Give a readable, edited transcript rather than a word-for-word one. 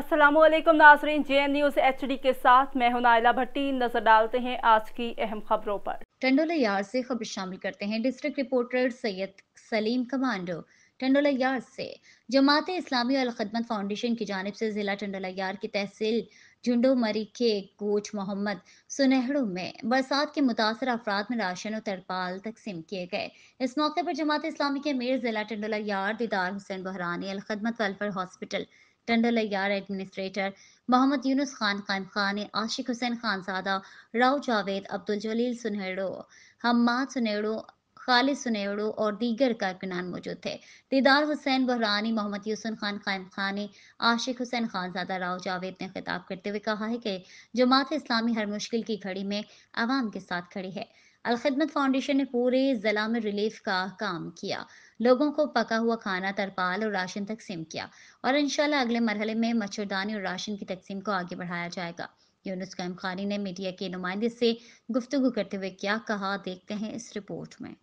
अस्सलाम वालेकुम नाज़रीन, JN न्यूज़ HD के साथ मैं हूं नाइला भट्टी। नजर डालते हैं आज की अहम खबरों पर। टंडोला यार्ड से खबर शामिल करते हैं। डिस्ट्रिक्ट रिपोर्टर सैयद सलीम कमांडो टंडोला यार्ड से। जमात इस्लामी अल खिदमत फाउंडेशन की जानिब से ज़िला टंडोला यार्ड की तहसील झुंडो मरी के कोच मोहम्मद सुनहड़ो में बरसात के मुतासर अफराद में राशन और तरपाल तकसीम किए गए। इस मौके पर जमात इस्लामी के अमीर ज़िला टंडोला यार्ड दीदार Hussain Bahrani, Al Khidmat welfare hospital Tando Allahyar administrator Mohammad Younus Khan Qaim Khan, आशिक हुसैन खानजादा, राव जावेद, अब्दुल जलील सुनहड़ो, हम्माद सुनहड़ो, खालिद सुनहड़ो और दीगर कारकुनान मौजूद थे। दीदार हुसैन बहरानी, मोहम्मद यूसुफ खान कायम खानी, आशिक हुसैन खानजादा, राव जावेद ने खिताब करते हुए कहा है कि जमात इस्लामी हर मुश्किल की घड़ी में आवाम के साथ खड़ी है। अल खिदमत फाउंडेशन ने पूरे जिला में रिलीफ का काम किया, लोगों को पका हुआ खाना, तरपाल और राशन तकसीम किया और इंशाल्लाह अगले मरहले में मच्छरदानी और राशन की तकसीम को आगे बढ़ाया जाएगा। यूनुस कायम खानी ने मीडिया के नुमाइंदे से गुफ्तगू करते हुए क्या कहा, देखते हैं इस रिपोर्ट में।